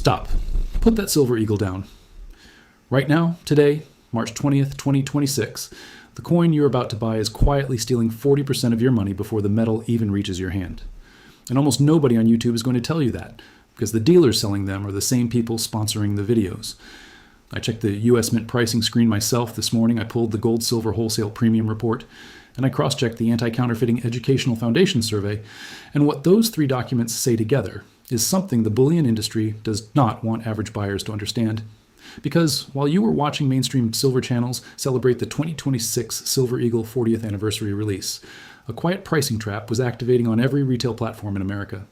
Stop. Put that silver eagle down. Right now, today, March 20th, 2026, the coin you're about to buy is quietly stealing 40% of your money before the metal even reaches your hand. And almost nobody on YouTube is going to tell you that, because the dealers selling them are the same people sponsoring the videos. I checked the US Mint pricing screen myself this morning. I pulled the Gold Silver Wholesale Premium Report, and I cross-checked the Anti-Counterfeiting Educational Foundation Survey, and what those three documents say together is something the bullion industry does not want average buyers to understand. Because while you were watching mainstream silver channels celebrate the 2026 Silver Eagle 40th anniversary release, a quiet pricing trap was activating on every retail platform in America.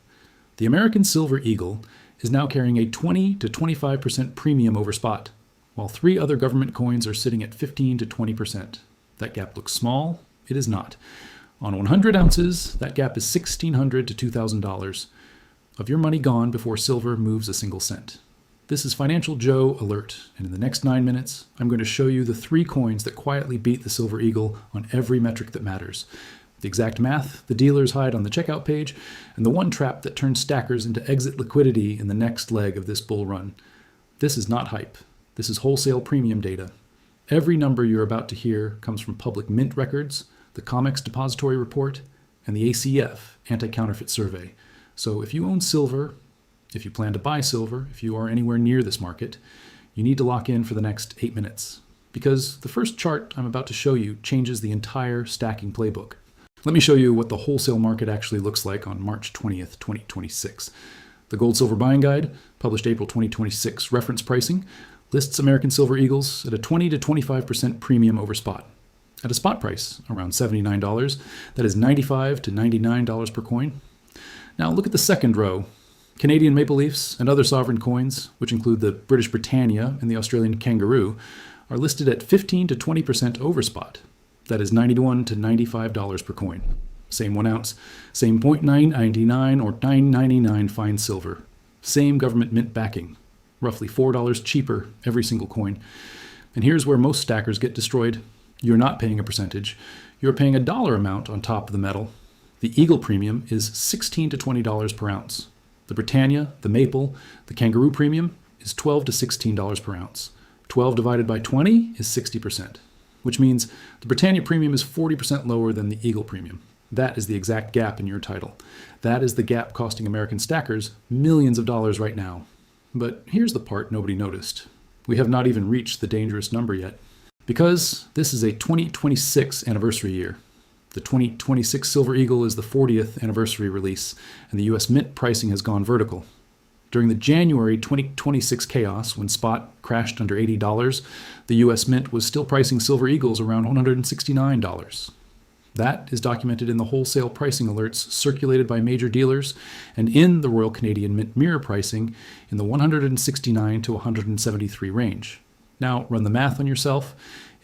The American Silver Eagle is now carrying a 20 to 25% premium over spot, while three other government coins are sitting at 15 to 20%. That gap looks small. It is not. On 100 ounces, that gap is $1,600 to $2,000 of your money gone before silver moves a single cent. This is Financial Joe Alert, and in the next 9 minutes, I'm going to show you the three coins that quietly beat the Silver Eagle on every metric that matters. The exact math the dealers hide on the checkout page, and the one trap that turns stackers into exit liquidity in the next leg of this bull run. This is not hype. This is wholesale premium data. Every number you're about to hear comes from public mint records, the COMEX depository report, and the ACF anti-counterfeit survey. So if you own silver, if you plan to buy silver, if you are anywhere near this market, you need to lock in for the next 8 minutes, because the first chart I'm about to show you changes the entire stacking playbook. Let me show you what the wholesale market actually looks like on March 20th, 2026. The Gold Silver Buying Guide, published April 2026 reference pricing, lists American Silver Eagles at a 20 to 25% premium over spot. At a spot price, around $79, that is $95 to $99 per coin. Now look at the second row. Canadian Maple Leafs and other sovereign coins, which include the British Britannia and the Australian Kangaroo, are listed at 15 to 20% over spot. That is $91 to $95 per coin. Same 1 ounce, same 0.999 or 999 fine silver. Same government mint backing, roughly $4 cheaper every single coin. And here's where most stackers get destroyed. You're not paying a percentage. You're paying a dollar amount on top of the metal. The Eagle premium is $16 to $20 per ounce. The Britannia, the Maple, the Kangaroo premium is $12 to $16 per ounce. 12 divided by 20 is 60%, which means the Britannia premium is 40% lower than the Eagle premium. That is the exact gap in your title. That is the gap costing American stackers millions of dollars right now. But here's the part nobody noticed. We have not even reached the dangerous number yet. Because this is a 2026 anniversary year. The 2026 Silver Eagle is the 40th anniversary release, and the US Mint pricing has gone vertical. During the January 2026 chaos, when spot crashed under $80, the US Mint was still pricing Silver Eagles around $169. That is documented in the wholesale pricing alerts circulated by major dealers and in the Royal Canadian Mint mirror pricing in the $169 to $173 range. Now run the math on yourself.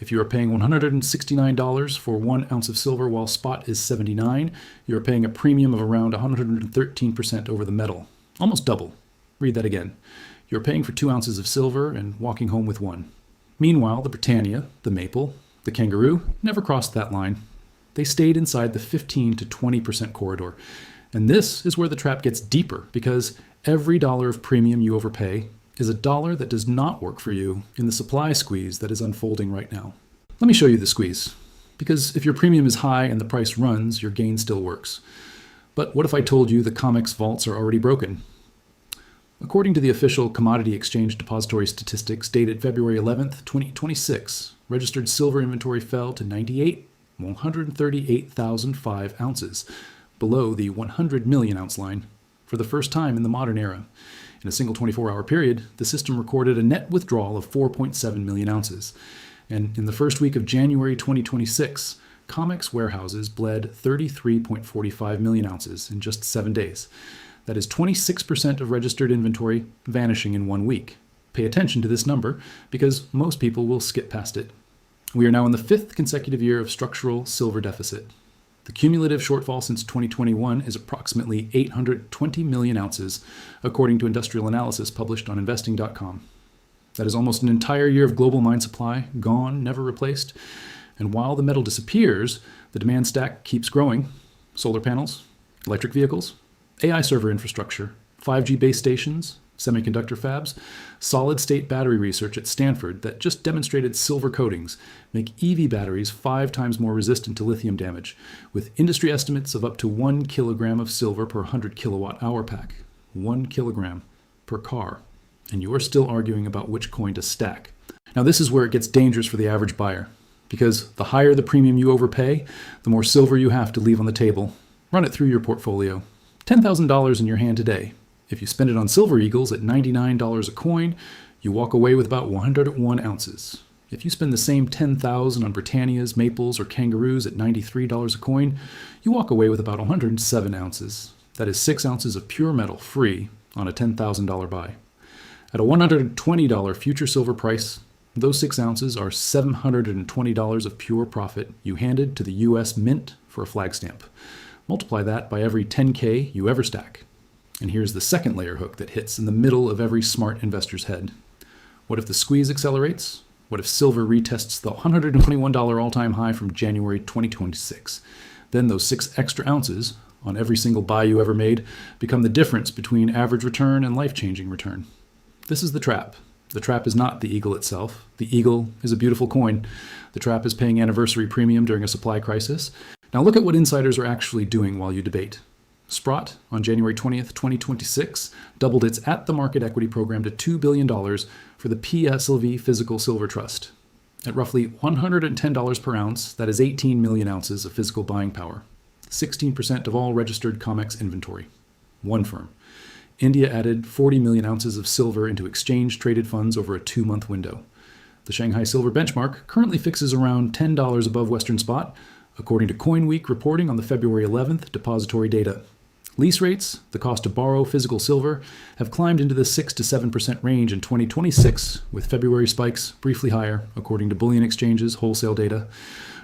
If you are paying $169 for 1 ounce of silver while spot is $79, you are paying a premium of around 113% over the metal. Almost double. Read that again. You're paying for 2 ounces of silver and walking home with 1. Meanwhile, the Britannia, the Maple, the Kangaroo never crossed that line. They stayed inside the 15 to 20% corridor. And this is where the trap gets deeper, because every dollar of premium you overpay is a dollar that does not work for you in the supply squeeze that is unfolding right now. Let me show you the squeeze, because if your premium is high and the price runs, your gain still works. But what if I told you the COMEX vaults are already broken? According to the official Commodity Exchange Depository statistics dated February 11th, 2026, registered silver inventory fell to 138,005 ounces, below the 100 million ounce line, for the first time in the modern era. In a single 24-hour period, the system recorded a net withdrawal of 4.7 million ounces. And in the first week of January 2026, COMEX warehouses bled 33.45 million ounces in just 7 days. That is 26% of registered inventory vanishing in 1 week. Pay attention to this number, because most people will skip past it. We are now in the 5th consecutive year of structural silver deficit. The cumulative shortfall since 2021 is approximately 820 million ounces, according to industrial analysis published on investing.com. That is almost an entire year of global mine supply, gone, never replaced. And while the metal disappears, the demand stack keeps growing. Solar panels, electric vehicles, AI server infrastructure, 5G base stations, Semiconductor fabs, solid-state battery research at Stanford that just demonstrated silver coatings make EV batteries 5 times more resistant to lithium damage, with industry estimates of up to 1 kilogram of silver per 100 kilowatt-hour pack. 1 kilogram per car. And you're still arguing about which coin to stack. Now this is where it gets dangerous for the average buyer, because the higher the premium you overpay, the more silver you have to leave on the table. Run it through your portfolio. $10,000 in your hand today. If you spend it on silver eagles at $99 a coin, you walk away with about 101 ounces. If you spend the same $10,000 on Britannias, maples, or kangaroos at $93 a coin, you walk away with about 107 ounces. That is 6 ounces of pure metal free on a $10,000 buy. At a $120 future silver price, those 6 ounces are $720 of pure profit you handed to the U.S. Mint for a flag stamp. Multiply that by every 10K you ever stack. And here's the second layer hook that hits in the middle of every smart investor's head. What if the squeeze accelerates? What if silver retests the $121 all-time high from January 2026? Then those 6 extra ounces on every single buy you ever made become the difference between average return and life-changing return. This is the trap. The trap is not the eagle itself. The eagle is a beautiful coin. The trap is paying anniversary premium during a supply crisis. Now look at what insiders are actually doing while you debate. Sprott, on January 20th, 2026, doubled its at-the-market equity program to $2 billion for the PSLV Physical Silver Trust. At roughly $110 per ounce, that is 18 million ounces of physical buying power. 16% of all registered COMEX inventory. One firm. India added 40 million ounces of silver into exchange-traded funds over a 2-month window. The Shanghai silver benchmark currently fixes around $10 above Western spot, according to CoinWeek reporting on the February 11th depository data. Lease rates, the cost to borrow physical silver, have climbed into the 6 to 7% range in 2026, with February spikes briefly higher, according to Bullion Exchange's wholesale data.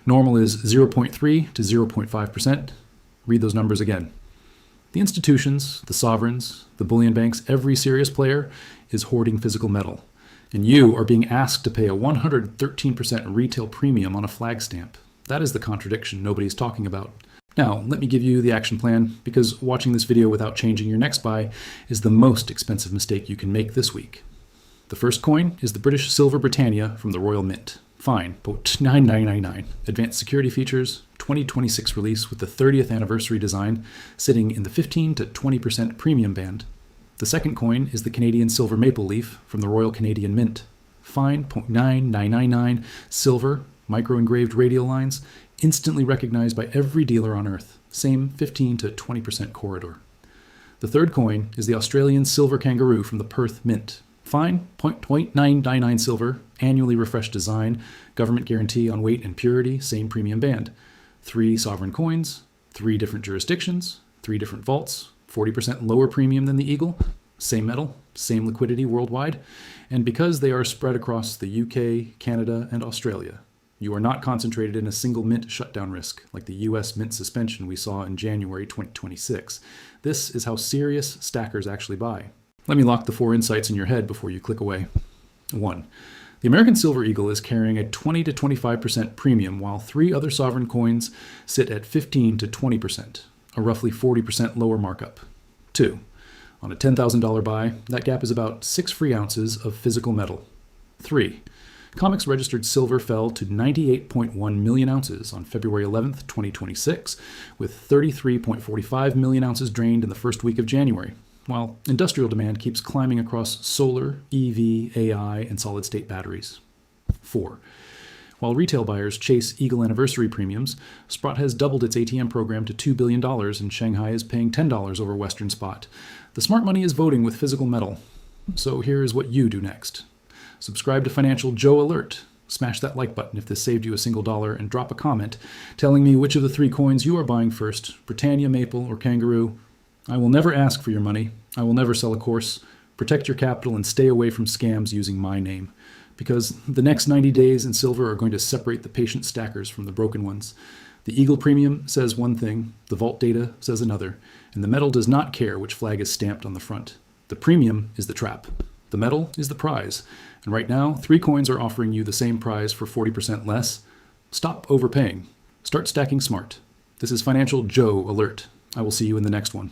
Normal is 0.3 to 0.5%. Read those numbers again. The institutions, the sovereigns, the bullion banks, every serious player is hoarding physical metal. And you are being asked to pay a 113% retail premium on a flag stamp. That is the contradiction nobody's talking about. Now, let me give you the action plan, because watching this video without changing your next buy is the most expensive mistake you can make this week. The first coin is the British Silver Britannia from the Royal Mint. Fine, but $9,999. Advanced security features, 2026 release with the 30th anniversary design, sitting in the 15 to 20% premium band. The second coin is the Canadian Silver Maple Leaf from the Royal Canadian Mint. Fine, $9,999, silver, micro-engraved radial lines, instantly recognized by every dealer on Earth. Same 15 to 20% corridor. The third coin is the Australian Silver Kangaroo from the Perth Mint. Fine, 0.999 silver, annually refreshed design, government guarantee on weight and purity, same premium band. 3 sovereign coins, 3 different jurisdictions, 3 different vaults, 40% lower premium than the Eagle, same metal, same liquidity worldwide, and because they are spread across the UK, Canada, and Australia, you are not concentrated in a single mint shutdown risk like the US mint suspension we saw in January 2026. This is how serious stackers actually buy. Let me lock the 4 insights in your head before you click away. 1. The American Silver Eagle is carrying a 20 to 25% premium, while 3 other sovereign coins sit at 15 to 20%, a roughly 40% lower markup. 2. On a $10,000 buy, that gap is about 6 free ounces of physical metal. 3. COMEX registered silver fell to 98.1 million ounces on February 11th, 2026, with 33.45 million ounces drained in the first week of January, while industrial demand keeps climbing across solar, EV, AI, and solid-state batteries. 4. While retail buyers chase Eagle anniversary premiums, Sprott has doubled its ATM program to $2 billion, and Shanghai is paying $10 over Western spot. The smart money is voting with physical metal. So here is what you do next. Subscribe to Financial Joe Alert. Smash that like button if this saved you a single dollar, and drop a comment telling me which of the 3 coins you are buying first, Britannia, Maple, or Kangaroo. I will never ask for your money. I will never sell a course. Protect your capital and stay away from scams using my name, because the next 90 days in silver are going to separate the patient stackers from the broken ones. The Eagle premium says one thing, the vault data says another, and the metal does not care which flag is stamped on the front. The premium is the trap. The metal is the prize. And right now, 3 coins are offering you the same prize for 40% less. Stop overpaying. Start stacking smart. This is Financial Joe Alert. I will see you in the next one.